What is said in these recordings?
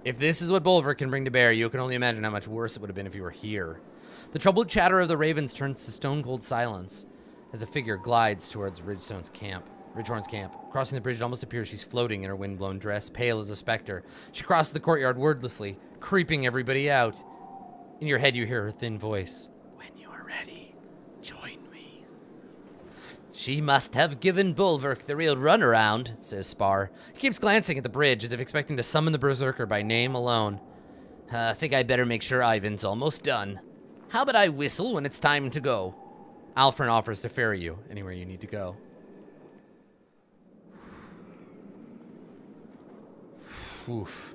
If this is what Bolver can bring to bear, you can only imagine how much worse it would have been if you were here. The troubled chatter of the ravens turns to stone-cold silence as a figure glides towards Ridgehorn's camp. Crossing the bridge, it almost appears she's floating in her wind-blown dress, pale as a specter. She crosses the courtyard wordlessly, creeping everybody out. In your head, you hear her thin voice. When you are ready, join me. She must have given Bulwark the real runaround, says Spar. He keeps glancing at the bridge as if expecting to summon the berserker by name alone. I think I better make sure Ivan's almost done. How about I whistle when it's time to go? Alfred offers to ferry you anywhere you need to go. Oof.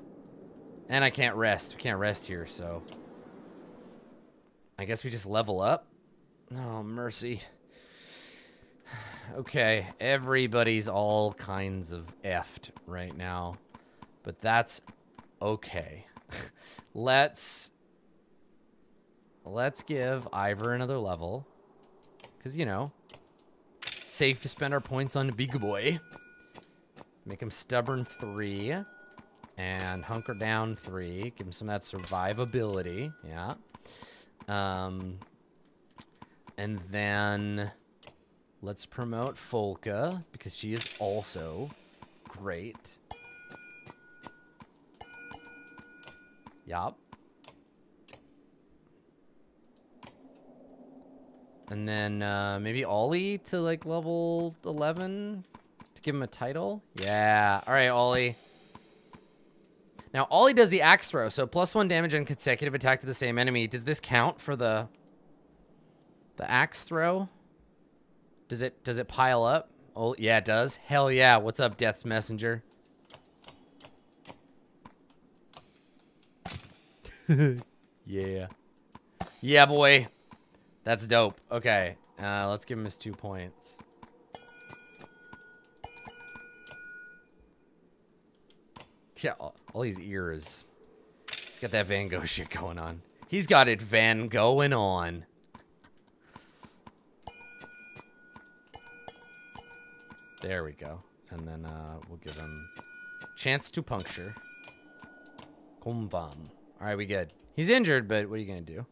And I can't rest. We can't rest here, so... I guess we just level up? Oh, mercy. Okay, everybody's all kinds of effed right now. But that's okay. Let's give Ivor another level. Because, you know, safe to spend our points on the big boy. Make him stubborn 3. And hunker down 3. Give him some of that survivability. Yeah. And then let's promote Folka because she is also great. Yup. And then maybe Ollie to like level 11 to give him a title. Yeah. All right, Ollie. Now, Ollie does the axe throw, so +1 damage and consecutive attack to the same enemy. Does this count for the axe throw? Does it pile up? Oh, yeah, it does. Hell yeah. What's up, Death's Messenger? Yeah. Yeah, boy. That's dope. Okay. Let's give him his 2 points. Yeah, all these ears. He's got that Van Gogh shit going on. He's got it Van going on. There we go. And then we'll give him chance to puncture. Kumvam. Alright, we good. He's injured, but what are you gonna do?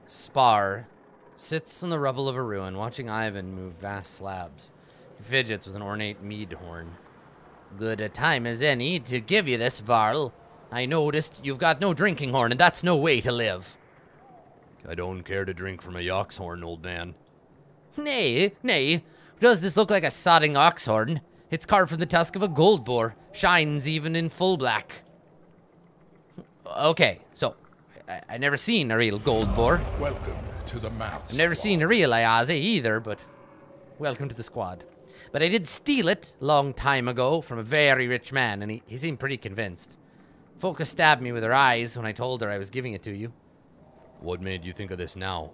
Spar sits in the rubble of a ruin, watching Ivan move vast slabs. He fidgets with an ornate mead horn. Good a time as any to give you this, Varl. I noticed you've got no drinking horn, and that's no way to live. I don't care to drink from a ox horn, old man. Nay, nay. Does this look like a sodding ox horn? It's carved from the tusk of a gold boar. Shines even in full black. Okay, so, I never seen a real gold boar. Welcome to the math. I've never seen a real Ayaze either, but welcome to the squad. But I did steal it long time ago from a very rich man, and he seemed pretty convinced. Folka stabbed me with her eyes when I told her I was giving it to you. What made you think of this now?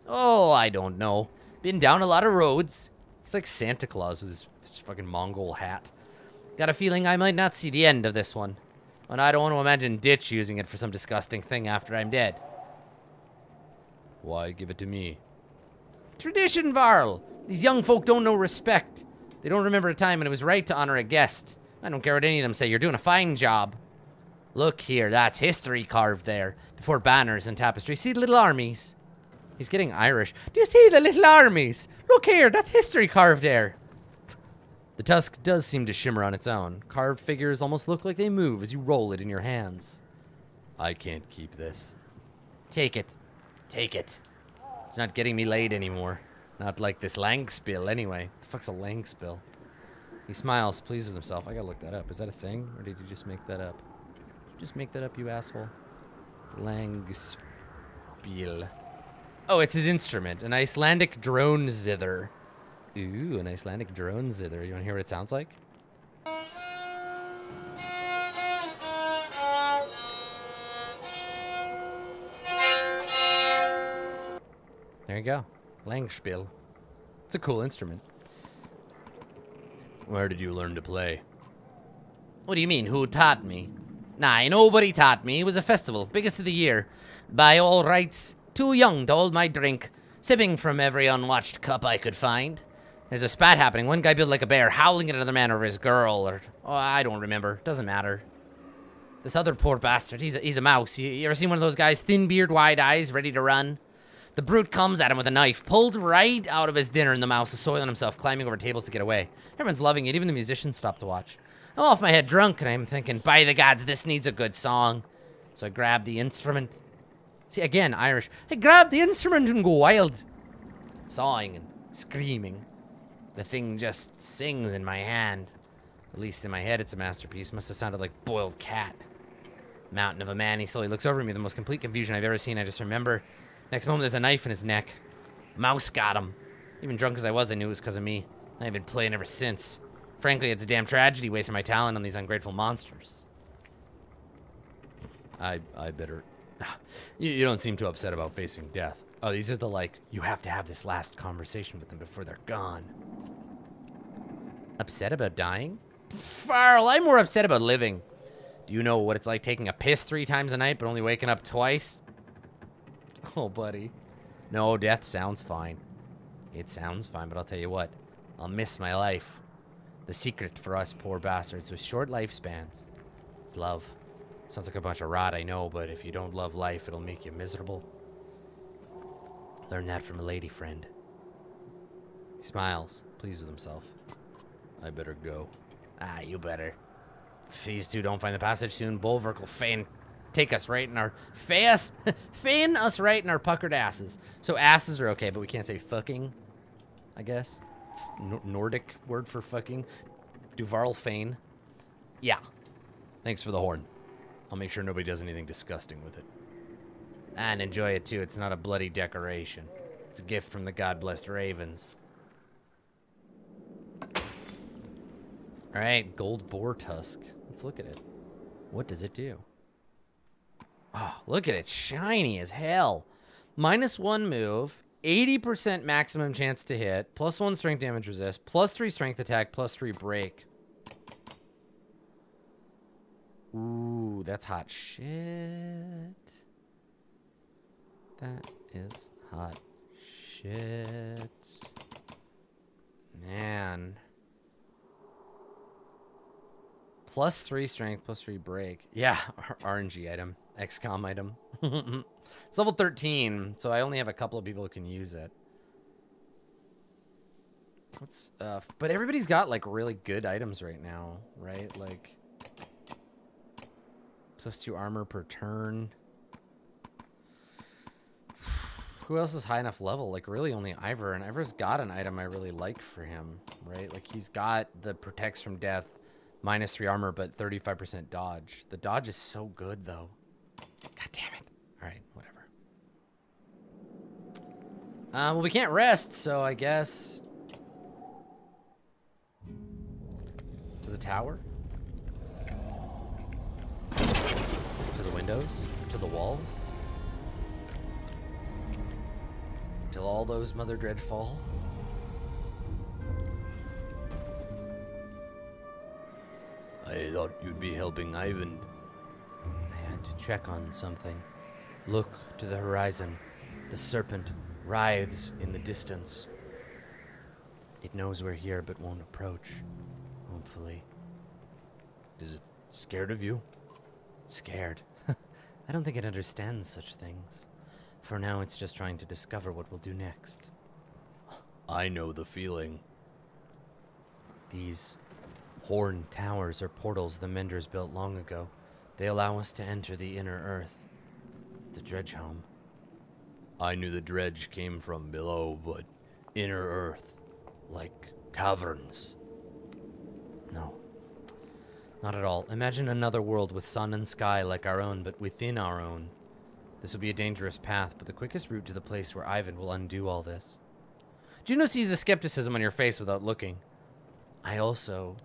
Oh, I don't know. Been down a lot of roads. He's like Santa Claus with his fucking Mongol hat. Got a feeling I might not see the end of this one. And I don't want to imagine Ditch using it for some disgusting thing after I'm dead. Why give it to me? Tradition, Varl. These young folk don't know respect. They don't remember a time when it was right to honor a guest. I don't care what any of them say. You're doing a fine job. Look here, that's history carved there. Before banners and tapestry. See the little armies? He's getting Irish. Do you see the little armies? Look here, that's history carved there. The tusk does seem to shimmer on its own. Carved figures almost look like they move as you roll it in your hands. I can't keep this. Take it. Take it. It's not getting me laid anymore. Not like this Langspill, anyway. What the fuck's a Langspill? He smiles, pleased with himself. I gotta look that up. Is that a thing? Or did you just make that up? Did you just make that up, you asshole? Langspiel. Oh, it's his instrument. An Icelandic drone zither. Ooh, an Icelandic drone zither. You wanna hear what it sounds like? There you go. Langspiel. It's a cool instrument. Where did you learn to play? What do you mean, who taught me? Nah, nobody taught me. It was a festival, biggest of the year. By all rights, too young to hold my drink, sipping from every unwatched cup I could find. There's a spat happening. One guy built like a bear, howling at another man over his girl, or... Oh, I don't remember. Doesn't matter. This other poor bastard, he's a mouse. You ever seen one of those guys? Thin beard, wide eyes, ready to run? The brute comes at him with a knife, pulled right out of his dinner, and the mouse is soiling himself, climbing over tables to get away. Everyone's loving it. Even the musicians stopped to watch. I'm off my head drunk, and I'm thinking, by the gods, this needs a good song. So I grab the instrument. See, again, Irish. I grab the instrument and go wild. Sawing and screaming. The thing just sings in my hand. At least in my head, it's a masterpiece. Must have sounded like boiled cat. Mountain of a man. He slowly looks over at me. The most complete confusion I've ever seen. I just remember. Next moment, there's a knife in his neck. Mouse got him. Even drunk as I was, I knew it was because of me. I've been playing ever since. Frankly, it's a damn tragedy wasting my talent on these ungrateful monsters. I better... You don't seem too upset about facing death. Oh, these are the, like, you have to have this last conversation with them before they're gone. Upset about dying? Farrell, I'm more upset about living. Do you know what it's like taking a piss 3 times a night but only waking up twice? Oh, buddy. No, death sounds fine. It sounds fine, but I'll tell you what. I'll miss my life. The secret for us poor bastards with short lifespans. It's love. Sounds like a bunch of rot, I know, but if you don't love life, it'll make you miserable. Learn that from a lady friend. He smiles, pleased with himself. I better go. Ah, you better. If these two don't find the passage soon, Bulwark will take us right in our face. Feign us right in our puckered asses. So asses are okay, but we can't say fucking, I guess. It's Nordic word for fucking. Duvarl feign. Yeah. Thanks for the horn. I'll make sure nobody does anything disgusting with it. And enjoy it too. It's not a bloody decoration. It's a gift from the God-blessed ravens. Alright, gold boar tusk. Let's look at it. What does it do? Oh, look at it. Shiny as hell. -1 move. 80% maximum chance to hit. +1 strength damage resist. +3 strength attack. +3 break. Ooh, that's hot shit. That is hot shit. Man. +3 strength, +3 break. Yeah, RNG item. XCOM item. It's level 13, so I only have a couple of people who can use it. What's but everybody's got like really good items right now, right? Like +2 armor per turn. Who else is high enough level? Like really only Ivor, and Ivor's got an item I really like for him, right? Like he's got the protects from death, -3 armor, but 35% dodge. The dodge is so good though. God damn it. All right, whatever. Well, we can't rest, so I guess to the tower, to the windows, to the walls, till all those Mother Dread fall. I thought you'd be helping Ivan. I had to check on something. Look to the horizon. The serpent writhes in the distance. It knows we're here but won't approach. Hopefully. Is it scared of you? Scared? I don't think it understands such things. For now, it's just trying to discover what we'll do next. I know the feeling. These horn towers are portals the Menders built long ago. They allow us to enter the inner earth. The dredge home. I knew the dredge came from below, but inner earth, like caverns. No, not at all. Imagine another world with sun and sky like our own, but within our own. This will be a dangerous path, but the quickest route to the place where Ivan will undo all this. Juno sees the skepticism on your face without looking. I also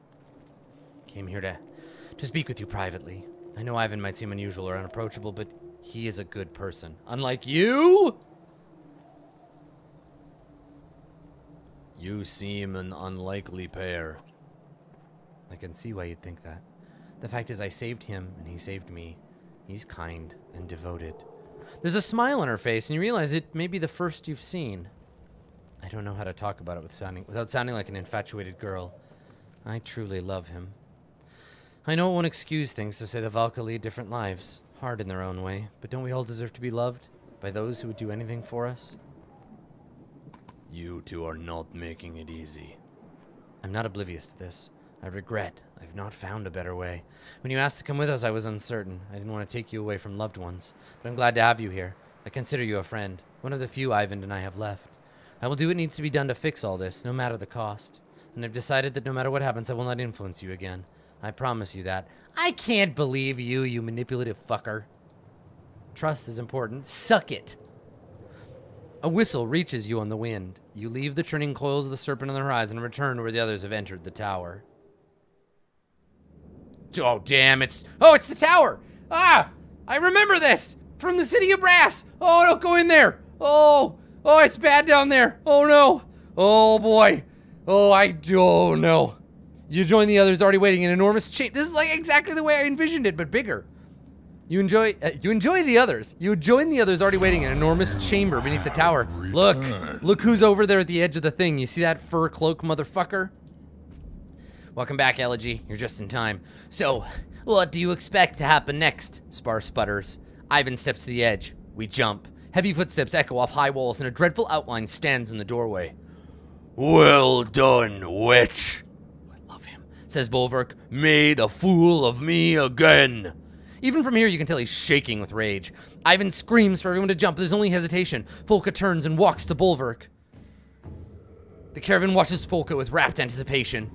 came here to speak with you privately. I know Ivan might seem unusual or unapproachable, but he is a good person. Unlike you? You seem an unlikely pair. I can see why you'd think that. The fact is I saved him, and he saved me. He's kind and devoted. There's a smile on her face, and you realize it may be the first you've seen. I don't know how to talk about it without sounding like an infatuated girl. I truly love him. I know it won't excuse things to say the Valka lead different lives, hard in their own way, but don't we all deserve to be loved by those who would do anything for us? You two are not making it easy. I'm not oblivious to this. I regret I've not found a better way. When you asked to come with us, I was uncertain. I didn't want to take you away from loved ones, but I'm glad to have you here. I consider you a friend, one of the few Ivan and I have left. I will do what needs to be done to fix all this, no matter the cost. And I've decided that no matter what happens, I will not influence you again. I promise you that. I can't believe you, you manipulative fucker. Trust is important. Suck it. A whistle reaches you on the wind. You leave the churning coils of the serpent on the horizon and return to where the others have entered the tower. Oh, damn, it's the tower! Ah! I remember this! From the City of Brass! Oh, don't go in there! Oh, it's bad down there! Oh, no! Oh, boy! Oh, I don't know. You join the others already waiting in an enormous chamber. This is like exactly the way I envisioned it, but bigger. You enjoy the others. You join the others already waiting in an enormous chamber beneath the tower. Look who's over there at the edge of the thing. You see that fur cloak, motherfucker? Welcome back, Elegy. You're just in time. So, what do you expect to happen next? Spar sputters. Ivan steps to the edge. We jump. Heavy footsteps echo off high walls, and a dreadful outline stands in the doorway. Well done, witch, I love him, says Bulwark. made a fool of me again. Even from here, you can tell he's shaking with rage. Ivan screams for everyone to jump. There's only hesitation. Folka turns and walks to Bulwark. The caravan watches Folka with rapt anticipation.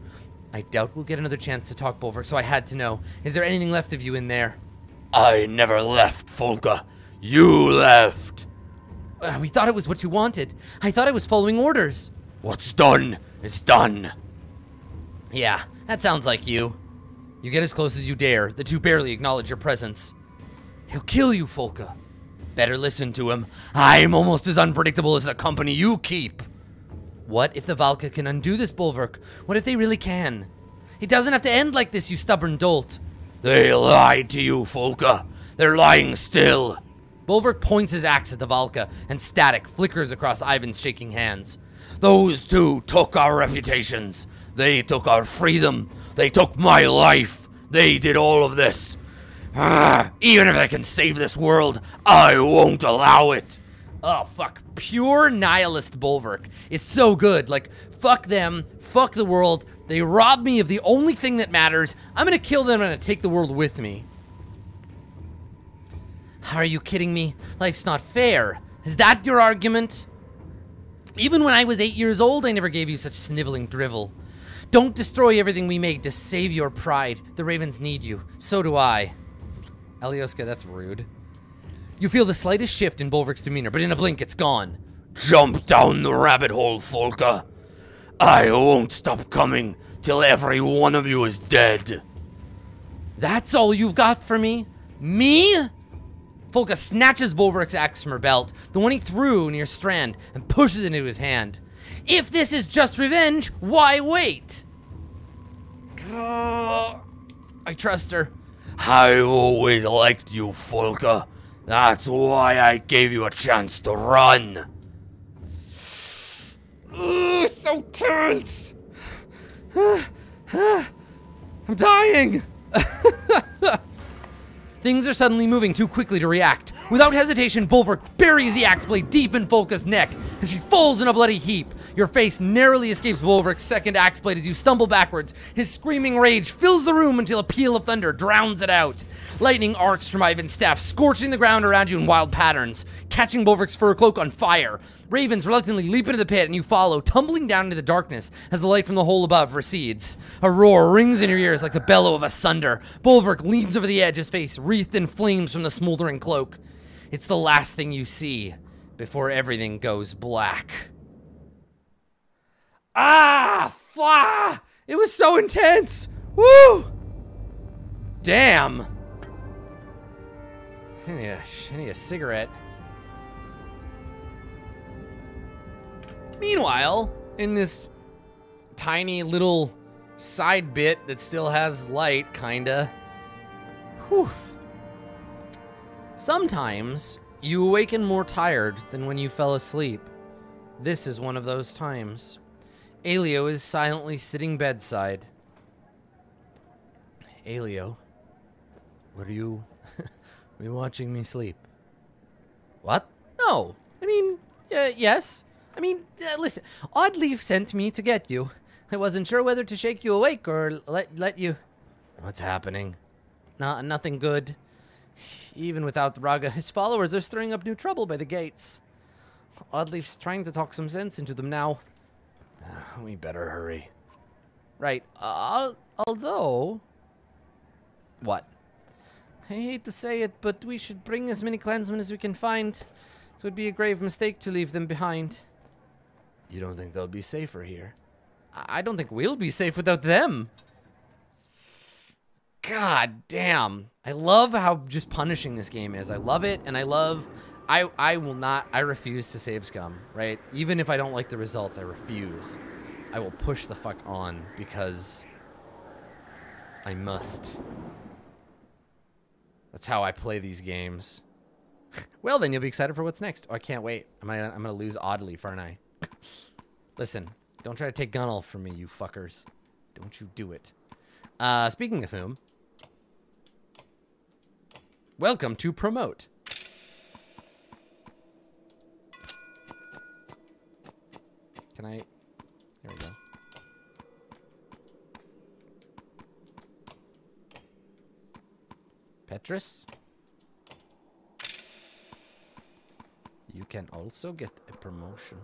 I doubt we'll get another chance to talk, Bulwark, so I had to know. Is there anything left of you in there? I never left, Folka. You left. We thought it was what you wanted. I thought I was following orders. What's done is done. Yeah, that sounds like you. You get as close as you dare. The two barely acknowledge your presence. He'll kill you, Folka. Better listen to him. I'm almost as unpredictable as the company you keep. What if the Valka can undo this, Bulwark? What if they really can? It doesn't have to end like this, you stubborn dolt. They lied to you, Folka. They're lying still. Bulwark points his axe at the Valka, and static flickers across Ivan's shaking hands. Those two took our reputations. They took our freedom. They took my life. They did all of this. Even if I can save this world, I won't allow it. Oh, fuck. Pure nihilist Bulwark. It's so good. Like, fuck them. Fuck the world. They robbed me of the only thing that matters. I'm gonna kill them and I'm gonna take the world with me. Are you kidding me? Life's not fair. Is that your argument? Even when I was 8 years old, I never gave you such sniveling drivel. Don't destroy everything we made to save your pride. The Ravens need you. So do I. Alioska, that's rude. You feel the slightest shift in Bulwark's demeanor, but in a blink, it's gone. Jump down the rabbit hole, Folka. I won't stop coming till every one of you is dead. That's all you've got for me? Me? Folka snatches Bulwark's axe from her belt, the one he threw near Strand, and pushes it into his hand. If this is just revenge, why wait? I trust her. I've always liked you, Folka. That's why I gave you a chance to run. Ugh, so tense. I'm dying. Things are suddenly moving too quickly to react. Without hesitation, Bulwark buries the axe blade deep in Folka's neck, and she falls in a bloody heap. Your face narrowly escapes Bulwark's second axe blade as you stumble backwards. His screaming rage fills the room until a peal of thunder drowns it out. Lightning arcs from Ivan's staff, scorching the ground around you in wild patterns, catching Bulwark's fur cloak on fire. Ravens reluctantly leap into the pit, and you follow, tumbling down into the darkness as the light from the hole above recedes. A roar rings in your ears like the bellow of a sunder. Bulwark leans over the edge, his face wreathed in flames from the smoldering cloak. It's the last thing you see before everything goes black. Flah! It was so intense! Woo! Damn! I need a cigarette. Meanwhile, in this tiny little side bit that still has light, kinda. Whew. Sometimes you awaken more tired than when you fell asleep. This is one of those times. Alio is silently sitting bedside. Alio, what are you... are you watching me sleep? What? No. I mean, yes. I mean, listen. Oddleaf sent me to get you. I wasn't sure whether to shake you awake or let you... What's happening? Nothing good. Even without Raga, his followers are stirring up new trouble by the gates. Oddleaf's trying to talk some sense into them now. We better hurry. Right. Although... What? I hate to say it, but we should bring as many clansmen as we can find. It would be a grave mistake to leave them behind. You don't think they'll be safer here? I don't think we'll be safe without them. God damn. I love how just punishing this game is. I love it, and I love... I will not... I refuse to save scum, right? Even if I don't like the results, I refuse. I will push the fuck on because I must. That's how I play these games. Well, then you'll be excited for what's next. Oh, I can't wait. I'm gonna lose Oddly, aren't I? Listen, don't try to take Gunnel from me, you fuckers. Don't you do it. Speaking of whom, welcome to Promote. Can I... There we go. Petrus? You can also get a promotion.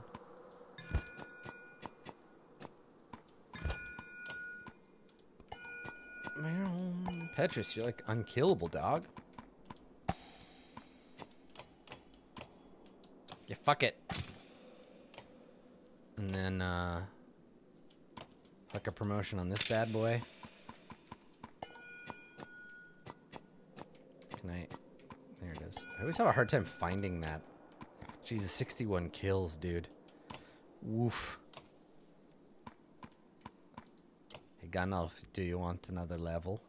Petrus, you're like unkillable, dog. Yeah, fuck it. And then, fuck a promotion on this bad boy. Can I... There it is. I always have a hard time finding that. Jesus, 61 kills, dude. Woof. Hey, Gunnulf, do you want another level?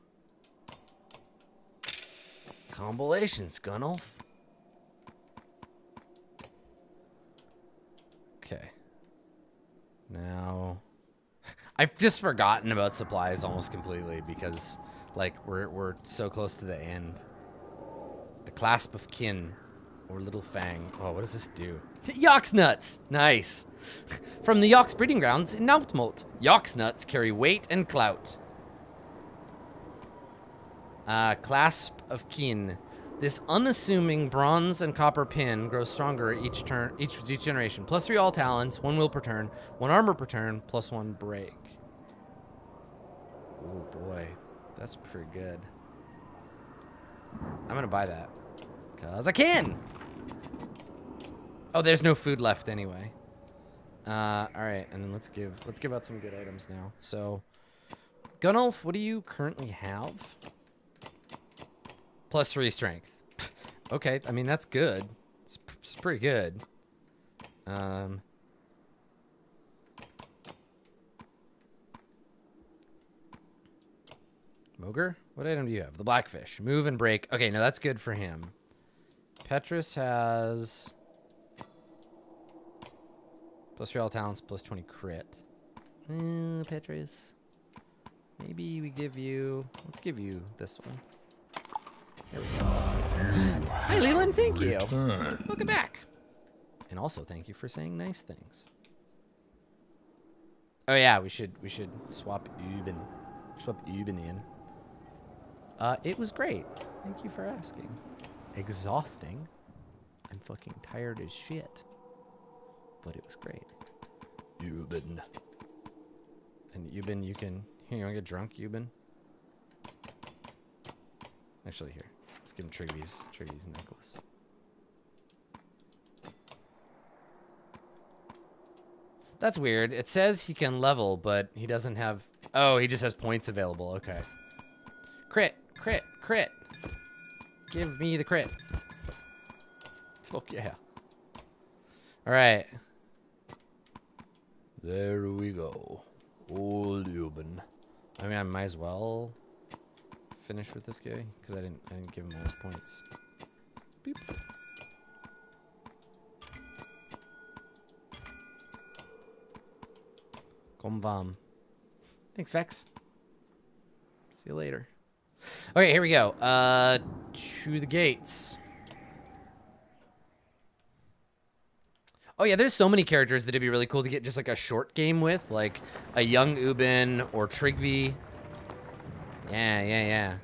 Combinations, Gunnulf. Okay. Now... I've just forgotten about supplies almost completely because, like, we're so close to the end. The Clasp of Kin. Or Little Fang. Oh, what does this do? Yox nuts! Nice. From the Yox breeding grounds in Nautmolt. Yox nuts carry weight and clout. Clasp of Kin. This unassuming bronze and copper pin grows stronger each turn, each generation. +3 all talents, 1 will per turn, 1 armor per turn, +1 break. Oh boy, that's pretty good. I'm gonna buy that. Cause I can! Oh, there's no food left anyway. Alright, and then let's give out some good items now. So, Gunnulf, what do you currently have? +3 strength. Okay, I mean, that's good. It's pretty good. Mogre? What item do you have? The Blackfish. Move and break. Okay, no, that's good for him. Petrus has... +3 all talents, +20 crit. Petrus. Maybe we give you... Let's give you this one. There we go. Hi, Leland. Thank you. Welcome back. And also, thank you for saying nice things. Oh yeah, we should swap Uben. Swap Uben in. It was great. Thank you for asking. Exhausting. I'm fucking tired as shit. But it was great. Uben. And Uben, you can... Here, you want to get drunk, Uben? Actually, here. Let's give him Triggy's necklace. That's weird. It says he can level, but he doesn't have... Oh, he just has points available. Okay. Crit. Crit. Crit. Give me the crit. Fuck yeah. Alright. There we go. Old Uben. I mean, I might as well finish with this guy because I didn't give him all his points. Beep. Komvam. Thanks, Vex. See you later. Okay, here we go. To the gates. Oh yeah, there's so many characters that it'd be really cool to get just like a short game with, like a young Ubin or Trigvi. Yeah.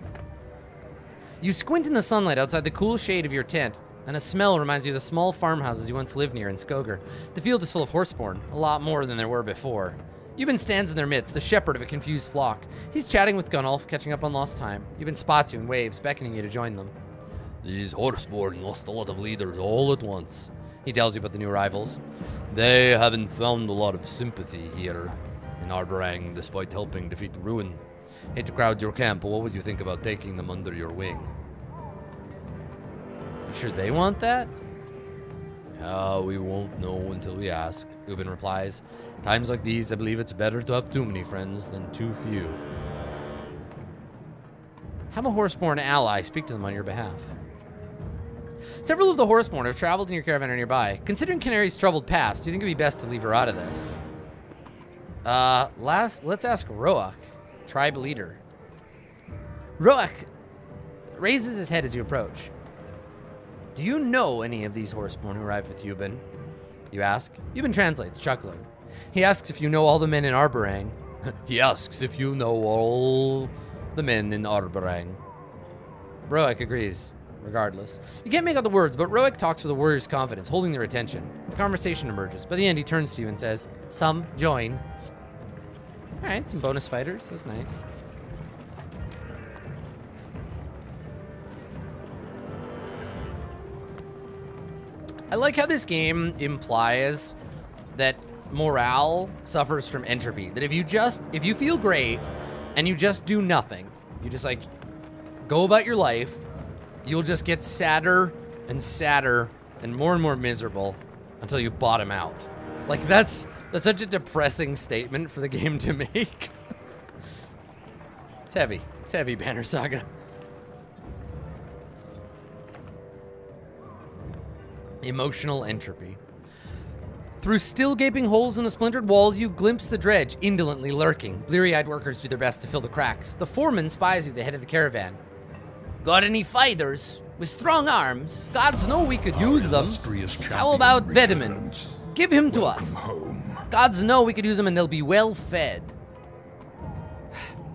You squint in the sunlight outside the cool shade of your tent, and a smell reminds you of the small farmhouses you once lived near in Skoger. The field is full of horseborn, a lot more than there were before. Ubin stands in their midst, the shepherd of a confused flock. He's chatting with Gunnulf, catching up on lost time. Ubin spots you and waves, beckoning you to join them. These horseborn lost a lot of leaders all at once. He tells you about the new arrivals. They haven't found a lot of sympathy here in Arborang, despite helping defeat the Ruin. Hate to crowd your camp, but what would you think about taking them under your wing? You sure they want that? We won't know until we ask, Ubin replies. Times like these, I believe it's better to have too many friends than too few. Have a horseborn ally speak to them on your behalf. Several of the horseborn have traveled in your caravan or nearby. Considering Canary's troubled past, do you think it'd be best to leave her out of this? Let's ask Roak, tribe leader. Roak raises his head as you approach. Do you know any of these horseborn who arrived with Ubin? You ask. Ubin translates, chuckling. He asks if you know all the men in Arborang. He asks if you know all the men in Arborang. Roak agrees, regardless. You can't make out the words, but Roak talks with a warrior's confidence, holding their attention. The conversation emerges. By the end, he turns to you and says, "Some join." All right, some bonus fighters. That's nice. I like how this game implies that morale suffers from entropy. That if you feel great and you just do nothing, you just like go about your life, you'll just get sadder and sadder and more miserable until you bottom out. Like that's such a depressing statement for the game to make. It's heavy. It's heavy, Banner Saga. Emotional entropy. Through still gaping holes in the splintered walls, you glimpse the dredge, indolently lurking. Bleary-eyed workers do their best to fill the cracks. The foreman spies you at the head of the caravan. Got any fighters with strong arms? Gods know we could use them. How about Vedeman? Give him to us. Gods know we could use them and they'll be well fed.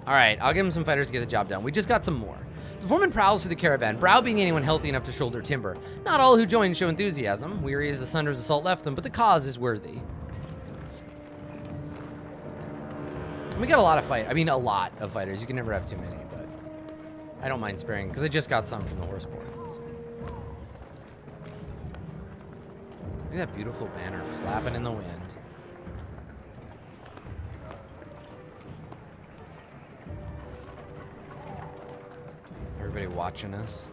All right, I'll give him some fighters to get the job done. We just got some more. The foreman prowls through the caravan, browbeating anyone healthy enough to shoulder timber. Not all who join show enthusiasm, weary as the Sunder's assault left them, but the cause is worthy. We got a lot of fighters. You can never have too many, but I don't mind sparing, because I just got some from the horseborn. So. Look at that beautiful banner flapping in the wind. Everybody watching us.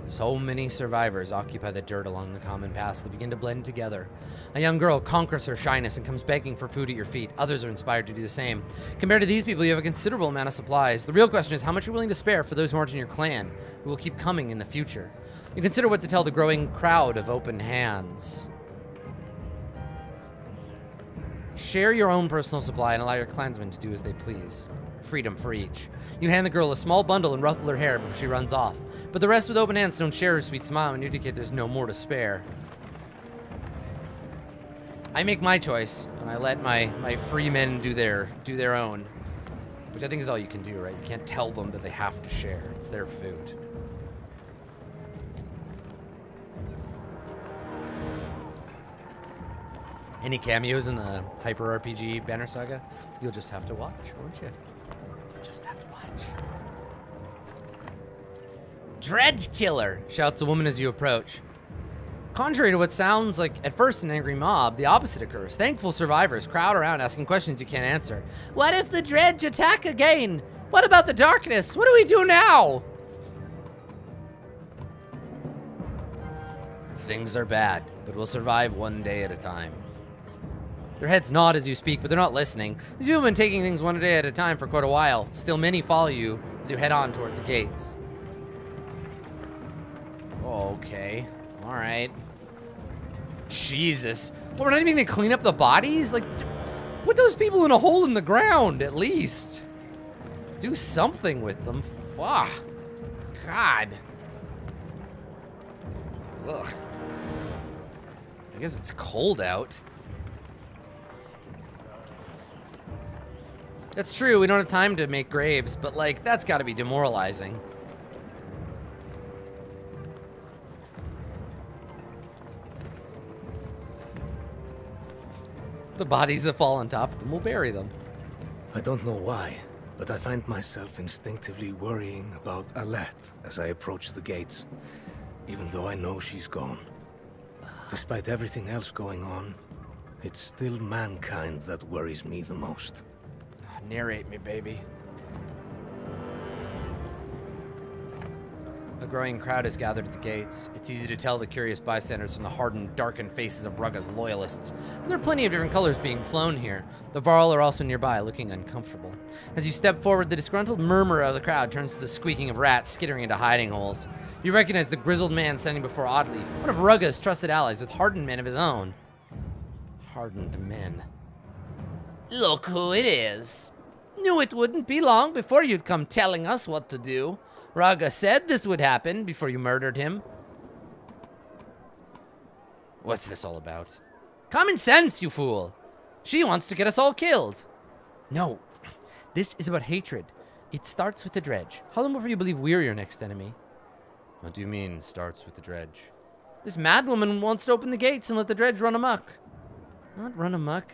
So many survivors occupy the dirt along the common paths that begin to blend together. A young girl conquers her shyness and comes begging for food at your feet. Others are inspired to do the same. Compared to these people, you have a considerable amount of supplies. The real question is how much you're willing to spare for those who aren't in your clan, who will keep coming in the future. You consider what to tell the growing crowd of open hands. Share your own personal supply and allow your clansmen to do as they please. Freedom for each. You hand the girl a small bundle and ruffle her hair before she runs off. But the rest with open hands don't share her sweet smile and indicate there's no more to spare. I make my choice, and I let my free men do their own. Which I think is all you can do, right? You can't tell them that they have to share. It's their food. Any cameos in the Hyper RPG Banner Saga? You'll just have to watch, won't you? You'll just have to watch. Dredge Killer, shouts a woman as you approach. Contrary to what sounds like at first an angry mob, the opposite occurs. Thankful survivors crowd around asking questions you can't answer. What if the dredge attack again? What about the darkness? What do we do now? Things are bad, but we'll survive one day at a time. Their heads nod as you speak, but they're not listening. These people have been taking things one day at a time for quite a while. Still, many follow you as you head on toward the gates. Oh, okay. All right. Jesus. Well, we're not even gonna clean up the bodies? Like, Put those people in a hole in the ground, at least. Do something with them. Fuck. God. Ugh. I guess it's cold out. That's true, we don't have time to make graves, but like, that's gotta be demoralizing. The bodies that fall on top of them, we'll bury them. I don't know why, but I find myself instinctively worrying about Alette as I approach the gates, even though I know she's gone. Despite everything else going on, it's still mankind that worries me the most. Narrate me, baby. A growing crowd has gathered at the gates. It's easy to tell the curious bystanders from the hardened, darkened faces of Rugga's loyalists. But there are plenty of different colors being flown here. The Varl are also nearby, looking uncomfortable. As you step forward, the disgruntled murmur of the crowd turns to the squeaking of rats skittering into hiding holes. You recognize the grizzled man standing before Oddleaf, one of Rugga's trusted allies with hardened men of his own. Hardened men. Look who it is. Knew it wouldn't be long before you'd come telling us what to do. Rugga said this would happen before you murdered him. What's this all about? Common sense, you fool. She wants to get us all killed. No, this is about hatred. It starts with the dredge. How long before you believe we're your next enemy? What do you mean, starts with the dredge? This madwoman wants to open the gates and let the dredge run amok. Not run amok.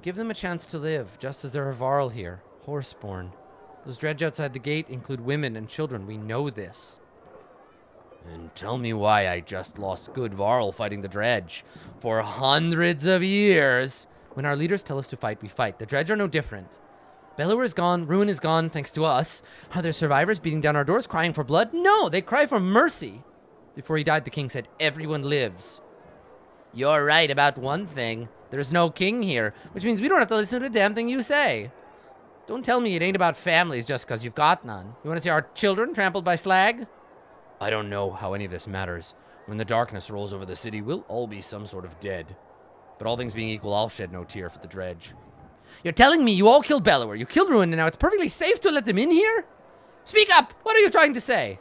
Give them a chance to live, just as there are Varl here, horseborn. Those dredge outside the gate include women and children. We know this. And tell me why I just lost good Varl fighting the dredge. For hundreds of years. When our leaders tell us to fight, we fight. The dredge are no different. Bellower is gone. Ruin is gone, thanks to us. Are there survivors beating down our doors, crying for blood? No, they cry for mercy. Before he died, the king said, everyone lives. You're right about one thing. There's no king here, which means we don't have to listen to a damn thing you say. Don't tell me it ain't about families just because you've got none. You want to see our children trampled by slag? I don't know how any of this matters. When the darkness rolls over the city, we'll all be some sort of dead. But all things being equal, I'll shed no tear for the dredge. You're telling me you all killed Bellower, you killed Ruin, and now it's perfectly safe to let them in here? Speak up! What are you trying to say?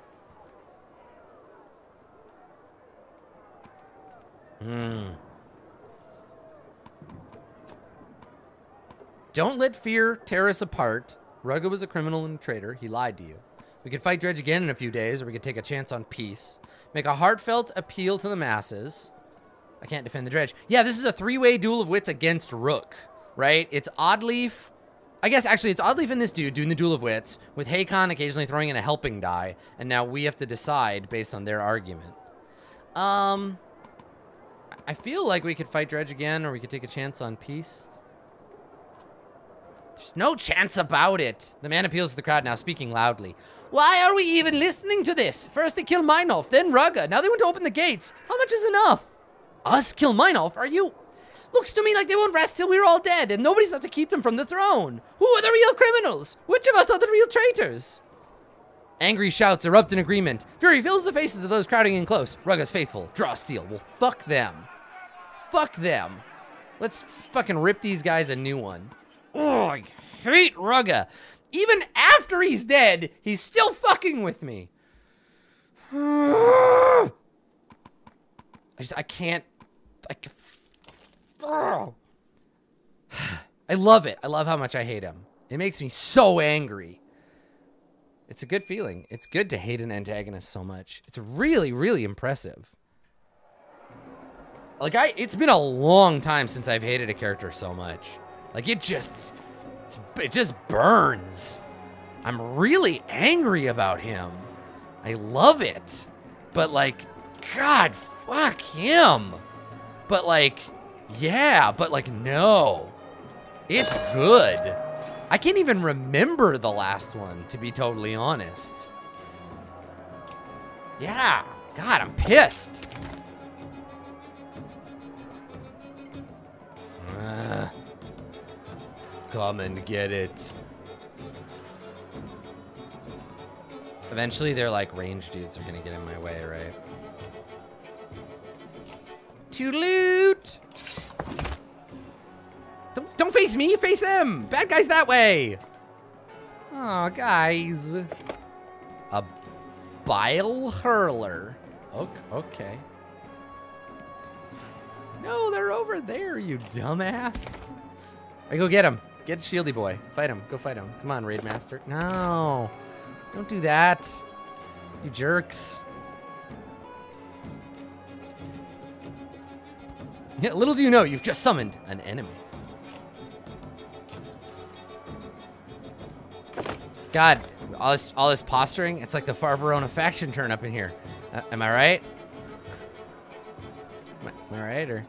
Don't let fear tear us apart. Rugga was a criminal and a traitor. He lied to you. We could fight Dredge again in a few days, or we could take a chance on peace. Make a heartfelt appeal to the masses. I can't defend the Dredge. Yeah, this is a three-way duel of wits against Rook, right? It's Oddleaf. I guess, actually, it's Oddleaf and this dude doing the duel of wits, with Hakon occasionally throwing in a helping die, and now we have to decide based on their argument. I feel like we could fight Dredge again, or we could take a chance on peace. There's no chance about it. The man appeals to the crowd now, speaking loudly. Why are we even listening to this? First they kill Meinolf, then Rugga. Now they want to open the gates. How much is enough? Us kill Meinolf? Are you... Looks to me like they won't rest till we're all dead, and nobody's out to keep them from the throne. Who are the real criminals? Which of us are the real traitors? Angry shouts erupt in agreement. Fury fills the faces of those crowding in close. Rugga's faithful. Draw steel. Well, fuck them. Fuck them. Let's fucking rip these guys a new one. Oh, I hate Rugga. Even after he's dead, he's still fucking with me. I can't. I love it. I love how much I hate him. It makes me so angry. It's a good feeling. It's good to hate an antagonist so much. It's really, really impressive. Like, it's been a long time since I've hated a character so much. Like, it just burns. I'm really angry about him. I love it. But, like, God, fuck him. But, like, yeah, but, like, no. It's good. I can't even remember the last one, to be totally honest. Yeah. God, I'm pissed. Come and get it. Eventually, they're like range dudes are gonna get in my way, right? To loot. Don't face me, face them. Bad guys that way. Oh, guys. A bile hurler. Okay. No, they're over there, you dumbass. I go get him. Get Shieldy boy. Fight him. Go fight him. Come on, Raid Master. No. Don't do that. You jerks. Yeah, little do you know, you've just summoned an enemy. God, all this posturing, it's like the Far Verona faction turn up in here. Am I right? Am I right, or?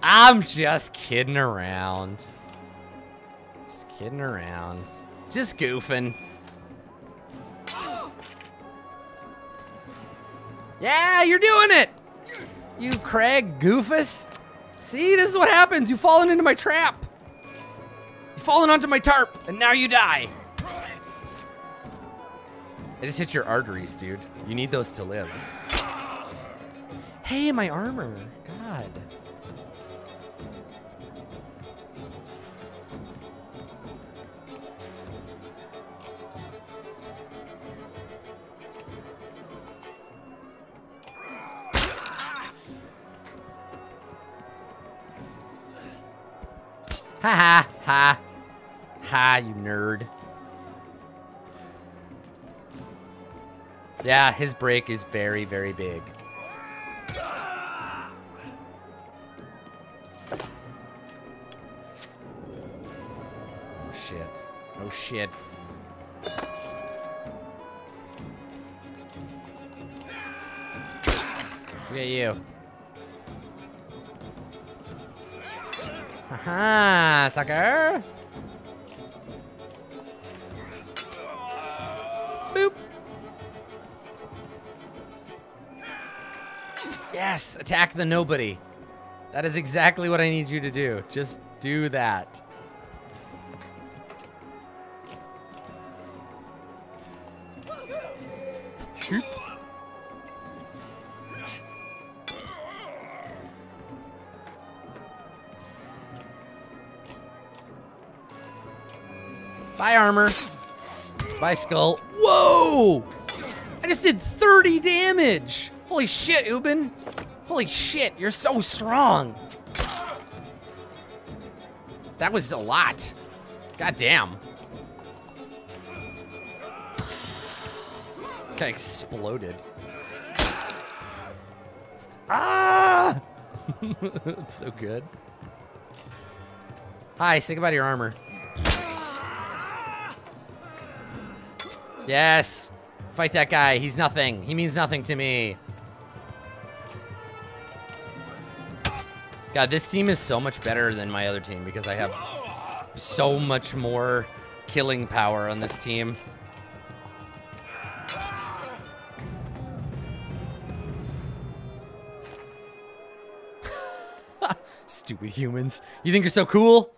I'm just kidding around. Just kidding around. Just goofing. Yeah, you're doing it! You Craig Goofus. See, this is what happens. You've fallen into my trap. You've fallen onto my tarp, and now you die. I just hit your arteries, dude. You need those to live. Hey, my armor. God. Ha ha ha. Ha, you nerd. Yeah, his break is very, very big. Oh shit. Oh shit. Look at you. Haha, sucker. Boop. Yes, attack the nobody. That is exactly what I need you to do. Just do that. Shoot. Bye, armor. Bye, skull. Whoa! I just did 30 damage. Holy shit, Ubin. Holy shit, you're so strong. That was a lot. God damn. Kinda exploded. Ah! That's so good. Hi, say goodbye to your armor. Yes. Fight that guy. He's nothing. He means nothing to me. God, this team is so much better than my other team because I have so much more killing power on this team. Stupid humans. You think you're so cool?